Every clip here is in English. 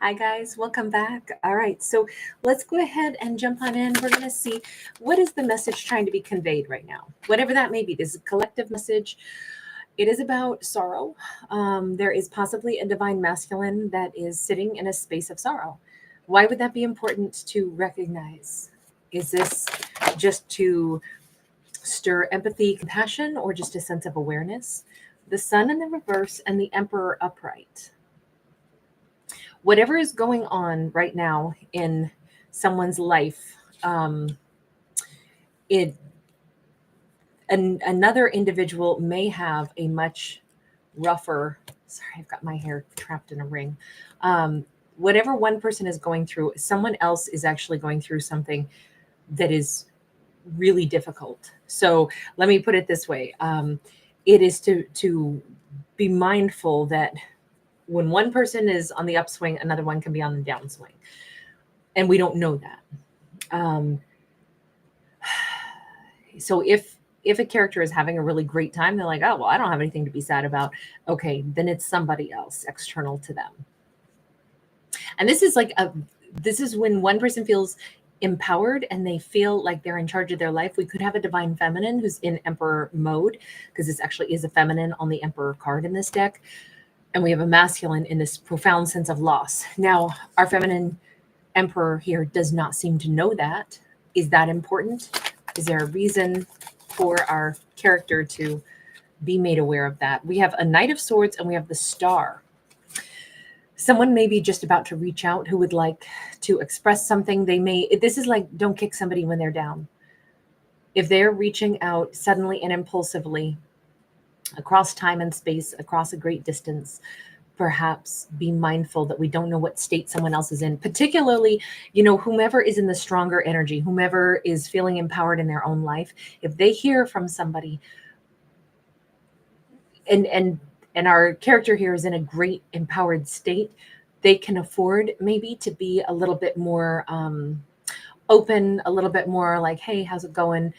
Hi guys, welcome back. All right, so let's go ahead and jump on in. We're going to see what is the message trying to be conveyed right now, whatever that may be. This is a collective message. It is about sorrow. There is possibly a divine masculine that is sitting in a space of sorrow. Why would that be important to recognize? Is this just to stir empathy, compassion, or just a sense of awareness? The sun in the reverse and the emperor upright. Whatever is going on right now in someone's life, it another individual may have a much rougher. Sorry, I've got my hair trapped in a ring. Whatever one person is going through, someone else is actually going through something that is really difficult. So let me put it this way: it is to be mindful that when one person is on the upswing, another one can be on the downswing. And we don't know that. So if a character is having a really great time, they're like, oh, well, I don't have anything to be sad about. Okay, then it's somebody else external to them. And this is when one person feels empowered and they feel like they're in charge of their life. We could have a divine feminine who's in emperor mode, because this actually is a feminine on the emperor card in this deck. And we have a masculine in this profound sense of loss. Now, our feminine emperor here does not seem to know that. Is that important? Is there a reason for our character to be made aware of that? We have a Knight of Swords and we have the Star. Someone may be just about to reach out who would like to express something. This is like, don't kick somebody when they're down. If they're reaching out suddenly and impulsively, across time and space, across a great distance, perhaps be mindful that we don't know what state someone else is in, particularly, whomever is in the stronger energy, whomever is feeling empowered in their own life. If they hear from somebody and our character here is in a great empowered state, they can afford maybe to be a little bit more open, a little bit more like, hey, how's it going?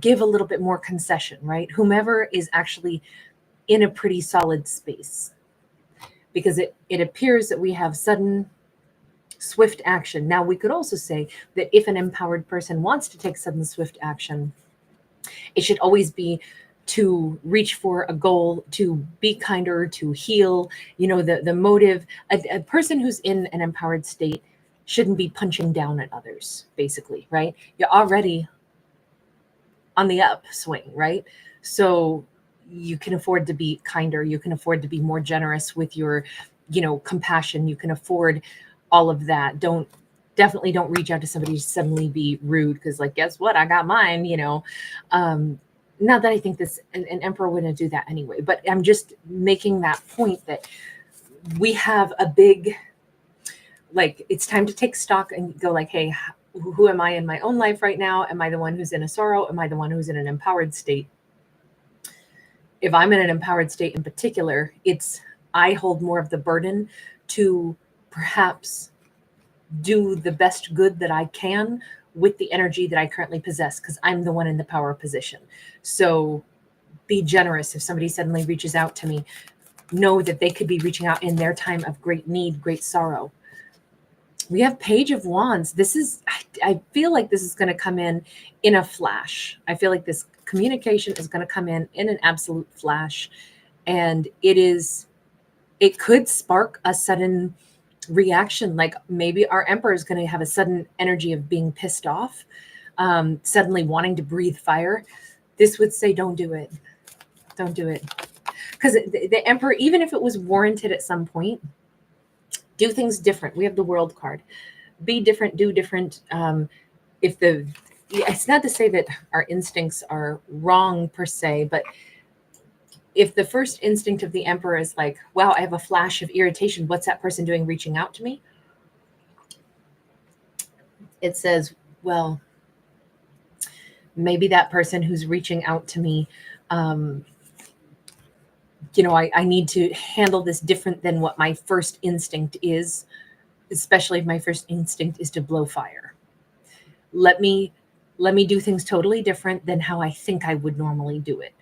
Give a little bit more concession, right? Whomever is actually in a pretty solid space, because it appears that we have sudden, swift action. Now, we could also say that if an empowered person wants to take sudden, swift action, it should always be to reach for a goal, to be kinder, to heal. The motive. A person who's in an empowered state shouldn't be punching down at others, basically, right? You're already on the upswing, right? So you can afford to be kinder. You can afford to be more generous with your, compassion. You can afford all of that. Definitely don't reach out to somebody to suddenly be rude, because like, guess what? I got mine, not that I think an emperor wouldn't do that anyway, but I'm just making that point that we have a big, like, it's time to take stock and go like, hey, who am I in my own life right now? Am I the one who's in a sorrow? Am I the one who's in an empowered state? If I'm in an empowered state in particular, I hold more of the burden to perhaps do the best good that I can with the energy that I currently possess, because I'm the one in the power position. So be generous. If somebody suddenly reaches out to me, know that they could be reaching out in their time of great need, great sorrow. We have Page of Wands. I feel like this is going to come in a flash. I feel like this communication is going to come in an absolute flash. And it could spark a sudden reaction. Like maybe our emperor is going to have a sudden energy of being pissed off, suddenly wanting to breathe fire. This would say, don't do it. Don't do it. Because the emperor, even if it was warranted at some point, do things different. We have the World card. Be different, do different. It's not to say that our instincts are wrong per se, but if the first instinct of the emperor is like, wow, I have a flash of irritation, what's that person doing reaching out to me? It says, well, maybe that person who's reaching out to me, I need to handle this different than what my first instinct is, especially if my first instinct is to blow fire. Let me do things totally different than how I think I would normally do it.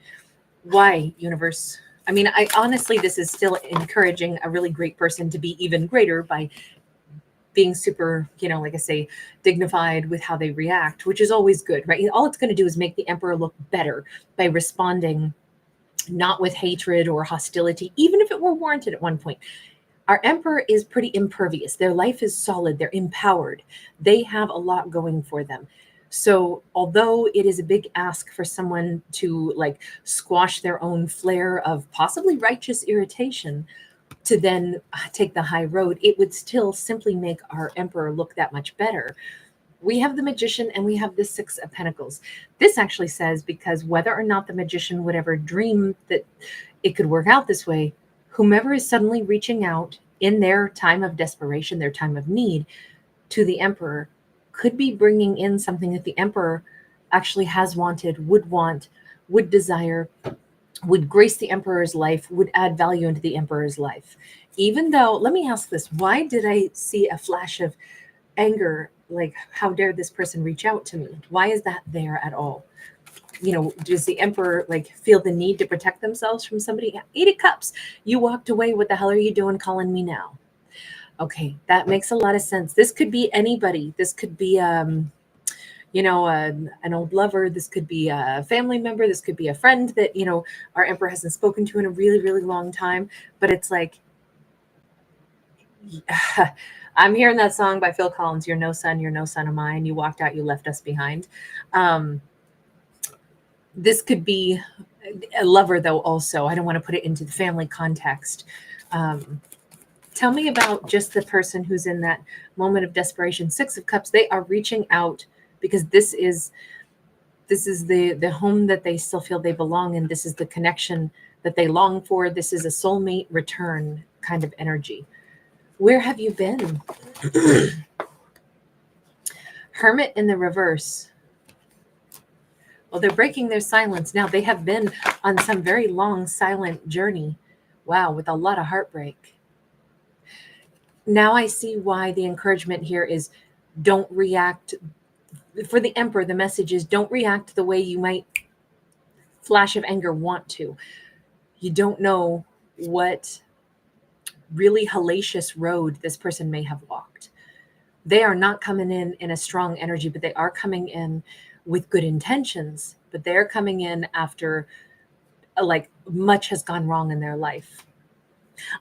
Why, universe? I mean, I honestly, this is still encouraging a really great person to be even greater by being super, like I say, dignified with how they react, which is always good, right? All it's going to do is make the emperor look better by responding not with hatred or hostility, even if it were warranted at one point. Our emperor is pretty impervious. Their life is solid. They're empowered. They have a lot going for them. So although it is a big ask for someone to like squash their own flare of possibly righteous irritation to then take the high road, it would still simply make our emperor look that much better. We have the magician and we have the Six of Pentacles. This actually says, because whether or not the magician would ever dream that it could work out this way, whomever is suddenly reaching out in their time of desperation, their time of need, to the emperor could be bringing in something that the emperor actually has wanted, would want, would desire, would grace the emperor's life, would add value into the emperor's life. Even though, let me ask this, why did I see a flash of anger? Like, how dare this person reach out to me? Why is that there at all? Does the emperor like feel the need to protect themselves from somebody? 8 of Cups. You walked away. What the hell are you doing calling me now? Okay, that makes a lot of sense. This could be anybody. This could be, an old lover. This could be a family member. This could be a friend that, our emperor hasn't spoken to in a really, really long time. But it's like, I'm hearing that song by Phil Collins, you're no son of mine. You walked out, you left us behind. This could be a lover, though, also. I don't want to put it into the family context. Tell me about just the person who's in that moment of desperation. 6 of Cups, they are reaching out because this is the home that they still feel they belong in. This is the connection that they long for. This is a soulmate return kind of energy. Where have you been? Hermit in the reverse. Well, they're breaking their silence now. They have been on some very long silent journey. Wow, with a lot of heartbreak. Now I see why the encouragement here is don't react. For the emperor, the message is don't react the way you might flash of anger want to. You don't know what really hellacious road this person may have walked. They are not coming in a strong energy, but they are coming in with good intentions, but they're coming in after like much has gone wrong in their life.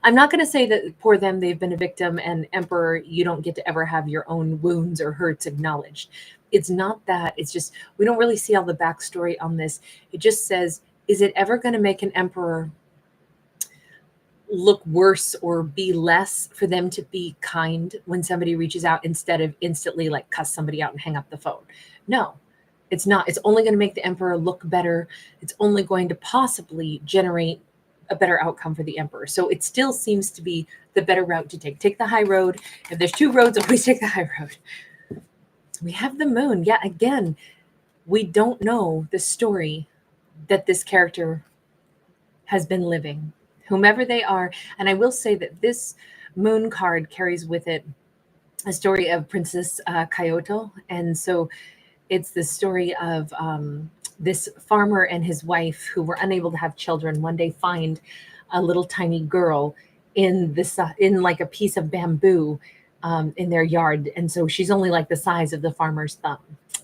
I'm not going to say that poor them, they've been a victim, and emperor, you don't get to ever have your own wounds or hurts acknowledged. It's not that. It's just, we don't really see all the backstory on this. It just says, is it ever going to make an emperor look worse or be less for them to be kind when somebody reaches out instead of instantly like cuss somebody out and hang up the phone? No, it's not. It's only going to make the emperor look better. It's only going to possibly generate a better outcome for the emperor. So it still seems to be the better route to take. Take the high road. If there's 2 roads, always take the high road. We have the moon. Yeah, again, we don't know the story that this character has been living, whomever they are. And I will say that this moon card carries with it a story of Princess Kyoto. And so it's the story of this farmer and his wife who were unable to have children one day find a little tiny girl in this in like a piece of bamboo in their yard. And so she's only like the size of the farmer's thumb.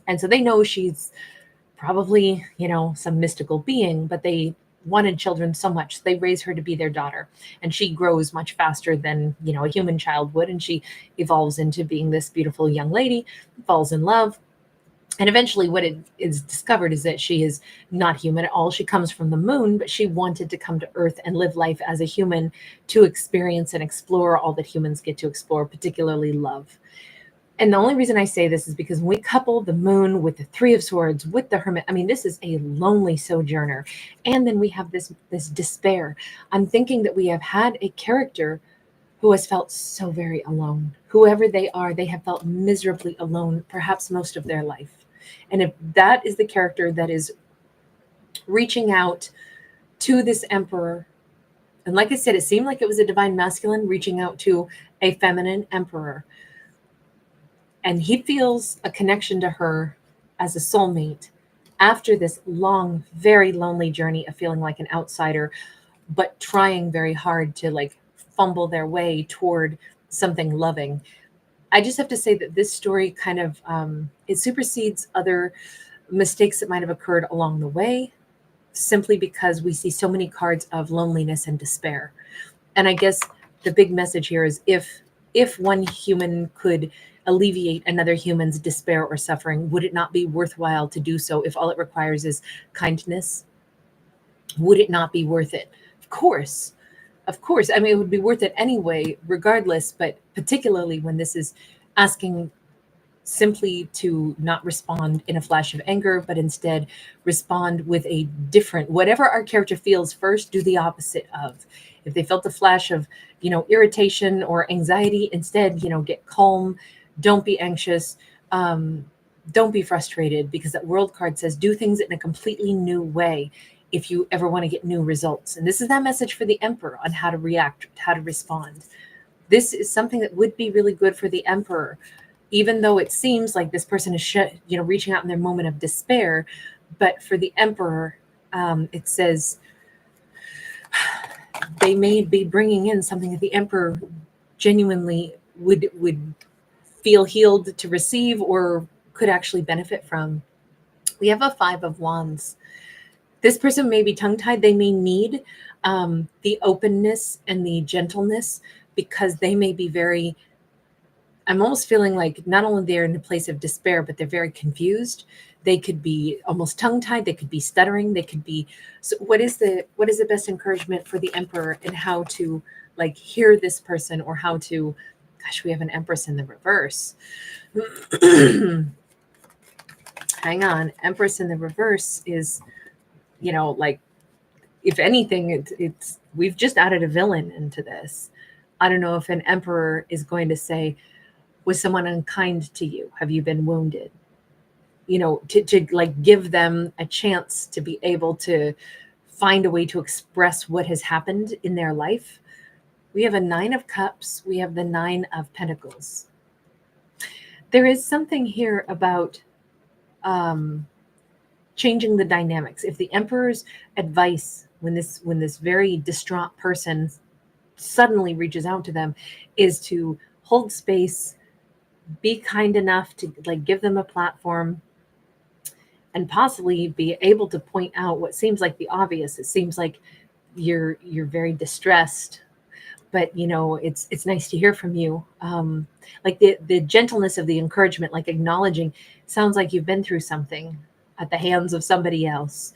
And so they know she's probably, some mystical being, but they wanted children so much. They raise her to be their daughter, and she grows much faster than, a human child would. And she evolves into being this beautiful young lady, falls in love. And eventually what it is discovered is that she is not human at all. She comes from the moon, but she wanted to come to Earth and live life as a human to experience and explore all that humans get to explore, particularly love. And the only reason I say this is because when we couple the moon with the 3 of Swords, with the Hermit, I mean, this is a lonely sojourner. And then we have this despair. I'm thinking that we have had a character who has felt so very alone. Whoever they are, they have felt miserably alone, perhaps most of their life. And if that is the character that is reaching out to this emperor, and like I said, it seemed like it was a divine masculine reaching out to a feminine emperor, and he feels a connection to her as a soulmate after this long, very lonely journey of feeling like an outsider, but trying very hard to like fumble their way toward something loving. I just have to say that this story kind of it supersedes other mistakes that might have occurred along the way, simply because we see so many cards of loneliness and despair. And I guess the big message here is if one human could alleviate another human's despair or suffering, would it not be worthwhile to do so if all it requires is kindness? Would it not be worth it? Of course. Of course. I mean, it would be worth it anyway, regardless, but particularly when this is asking simply to not respond in a flash of anger, but instead respond with a different, whatever our character feels first, do the opposite of. If they felt a flash of, irritation or anxiety, instead, get calm, don't be anxious, don't be frustrated, because that world card says do things in a completely new way if you ever want to get new results. And this is that message for the Emperor on how to react, how to respond. This is something that would be really good for the Emperor, even though it seems like this person is reaching out in their moment of despair. But for the Emperor, it says they may be bringing in something that the Emperor genuinely would feel healed to receive or could actually benefit from. We have a 5 of Wands. This person may be tongue-tied. They may need the openness and the gentleness, because they may be very, I'm almost feeling like not only they're in a place of despair, but they're very confused. They could be almost tongue-tied. They could be stuttering. They could be. So what is the best encouragement for the Emperor in how to like hear this person, or how to, gosh, we have an Empress in the reverse. Hang on. Empress in the reverse is, like, if anything, it's we've just added a villain into this. I don't know if an Emperor is going to say, was someone unkind to you? Have you been wounded? To like give them a chance to be able to find a way to express what has happened in their life. We have a 9 of Cups. We have the 9 of Pentacles. There is something here about changing the dynamics. If the Emperor's advice, when this very distraught person suddenly reaches out to them, is to hold space, be kind enough to like give them a platform, and possibly be able to point out what seems like the obvious. It seems like you're very distressed, but it's nice to hear from you. Like the gentleness of the encouragement, like acknowledging, sounds like you've been through something at the hands of somebody else,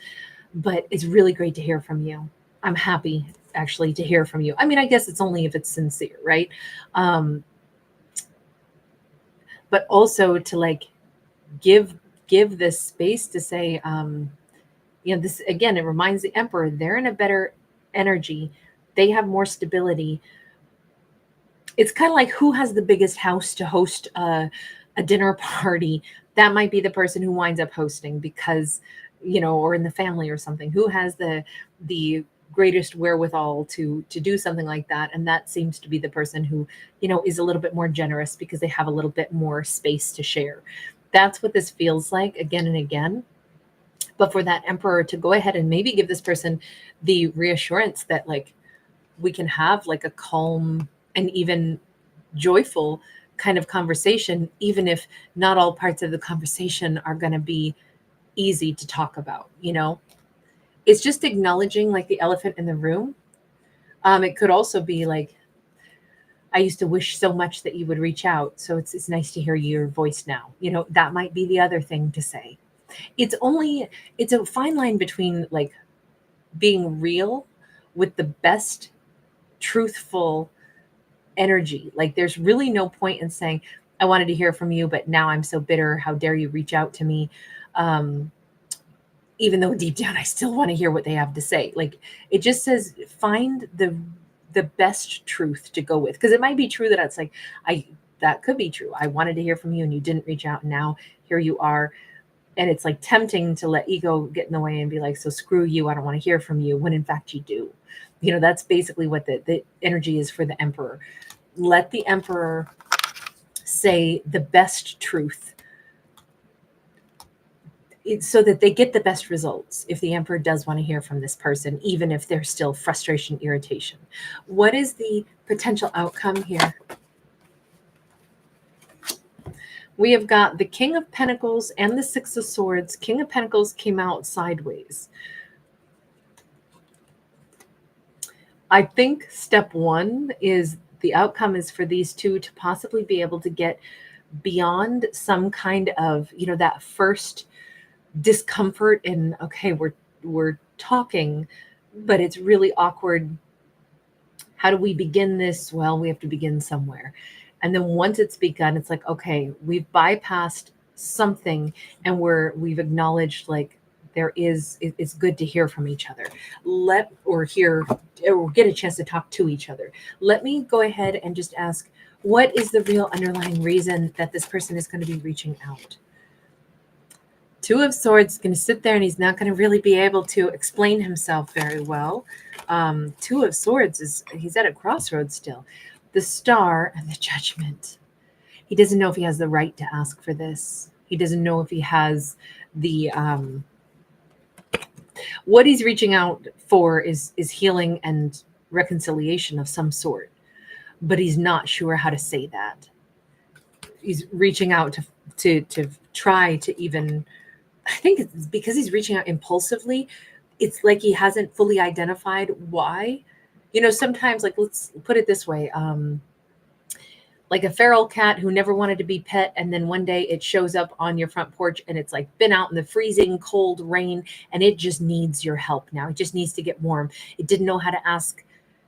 but it's really great to hear from you. I'm happy actually to hear from you. I mean, I guess it's only if it's sincere, right? But also to like give this space to say, this again, it reminds the Emperor they're in a better energy. They have more stability. It's kind of like who has the biggest house to host a dinner party. That might be the person who winds up hosting, because, or in the family or something, who has the greatest wherewithal to do something like that. And that seems to be the person who, is a little bit more generous because they have a little bit more space to share. That's what this feels like again and again. But for that Emperor to go ahead and maybe give this person the reassurance that like we can have like a calm and even joyful kind of conversation, even if not all parts of the conversation are going to be easy to talk about. It's just acknowledging like the elephant in the room. It could also be like, I used to wish so much that you would reach out, so it's nice to hear your voice now. That might be the other thing to say. It's a fine line between like being real with the best truthful energy. Like there's really no point in saying, I wanted to hear from you, but now I'm so bitter. How dare you reach out to me? Even though deep down I still want to hear what they have to say. Like it just says, find the best truth to go with. Because it might be true that it's like, that could be true. I wanted to hear from you and you didn't reach out. And now here you are. And it's like tempting to let ego get in the way and be like, so screw you. I don't want to hear from you. When in fact you do. That's basically what the energy is for the Emperor. Let the Emperor say the best truth. so that they get the best results if the Emperor does want to hear from this person, even if there's still frustration, irritation. What is the potential outcome here? We have got the King of Pentacles and the Six of Swords. King of Pentacles came out sideways. I think step one is the outcome is for these two to possibly be able to get beyond some kind of, that first discomfort in, okay, we're talking, but it's really awkward. How do we begin this? Well, we have to begin somewhere. And then once it's begun, it's like, okay, we've bypassed something and we've acknowledged, like, it's good to hear from each other. Or get a chance to talk to each other. Let me go ahead and just ask, what is the real underlying reason that this person is going to be reaching out? Two of Swords is going to sit there and he's not going to really be able to explain himself very well. Two of Swords he's at a crossroads still. The Star and the Judgment. He doesn't know if he has the right to ask for this. He doesn't know if he has the what he's reaching out for is healing and reconciliation of some sort, but he's not sure how to say that. He's reaching out to try to even, I think it's because he's reaching out impulsively. It's like he hasn't fully identified why. Sometimes, like, let's put it this way, like a feral cat who never wanted to be pet, and then one day it shows up on your front porch and it's like been out in the freezing cold rain and it just needs your help now. It just needs to get warm. It didn't know how to ask,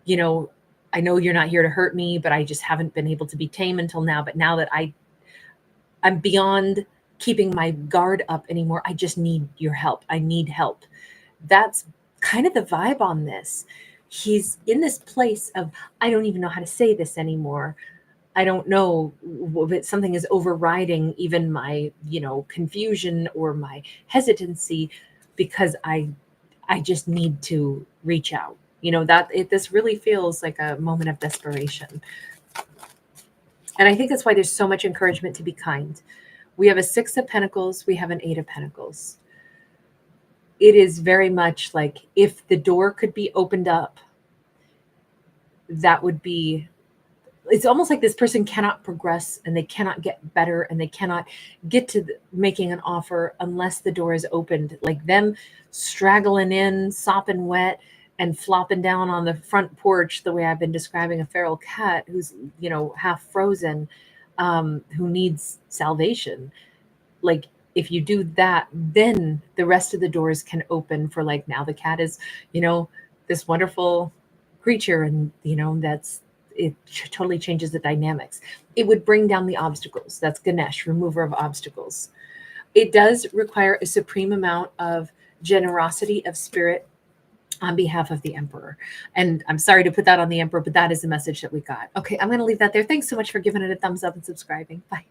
I know you're not here to hurt me, but I just haven't been able to be tame until now. But now that I'm beyond keeping my guard up anymore, I just need your help. I need help. That's kind of the vibe on this. He's in this place of, I don't even know how to say this anymore. I don't know if something is overriding even my, confusion or my hesitancy, because I just need to reach out. This really feels like a moment of desperation. And I think that's why there's so much encouragement to be kind. We have a Six of Pentacles. We have an Eight of Pentacles. It is very much like, if the door could be opened up, that would be, it's almost like this person cannot progress and they cannot get better and they cannot get to making an offer unless the door is opened. Like them straggling in, sopping wet, and flopping down on the front porch, the way I've been describing a feral cat who's, half frozen, who needs salvation. Like, if you do that, then the rest of the doors can open for, like, now the cat is, this wonderful creature, and, it totally changes the dynamics. It would bring down the obstacles. That's Ganesh, remover of obstacles. It does require a supreme amount of generosity of spirit on behalf of the Emperor. And I'm sorry to put that on the Emperor, but that is the message that we got. Okay, I'm going to leave that there. Thanks so much for giving it a thumbs up and subscribing. Bye.